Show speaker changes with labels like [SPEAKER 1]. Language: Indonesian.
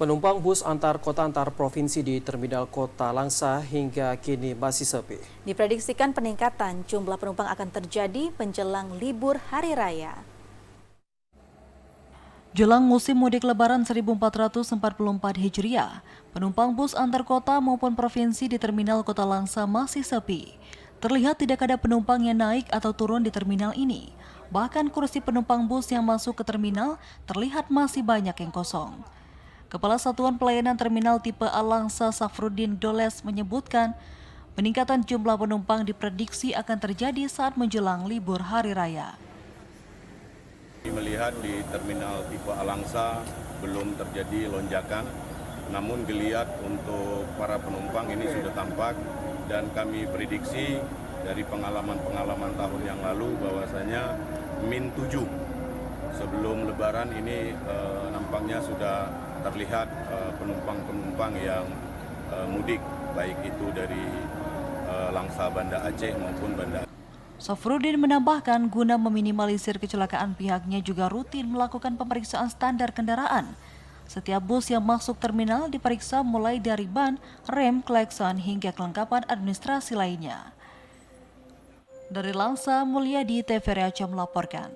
[SPEAKER 1] Penumpang bus antar kota antar provinsi di Terminal Kota Langsa hingga kini masih sepi.
[SPEAKER 2] Diprediksikan peningkatan jumlah penumpang akan terjadi menjelang libur Hari Raya.
[SPEAKER 3] Jelang musim mudik Lebaran 1444 Hijriah, penumpang bus antar kota maupun provinsi di Terminal Kota Langsa masih sepi. Terlihat tidak ada penumpang yang naik atau turun di terminal ini. Bahkan kursi penumpang bus yang masuk ke terminal terlihat masih banyak yang kosong. Kepala Satuan Pelayanan Terminal Tipe A Langsa Safruddin Doles menyebutkan, peningkatan jumlah penumpang diprediksi akan terjadi saat menjelang libur Hari Raya.
[SPEAKER 4] Melihat di terminal tipe Alangsa belum terjadi lonjakan, namun geliat untuk para penumpang ini sudah tampak dan kami prediksi dari pengalaman-pengalaman tahun yang lalu bahwasanya -7 sebelum Lebaran ini nampaknya sudah terlihat penumpang-penumpang yang mudik, baik itu dari Langsa Banda Aceh maupun Banda.
[SPEAKER 3] Safruddin menambahkan guna meminimalisir kecelakaan pihaknya juga rutin melakukan pemeriksaan standar kendaraan. Setiap bus yang masuk terminal diperiksa mulai dari ban, rem, klakson hingga kelengkapan administrasi lainnya. Dari Langsa, Mulyadi TVRI Aceh melaporkan.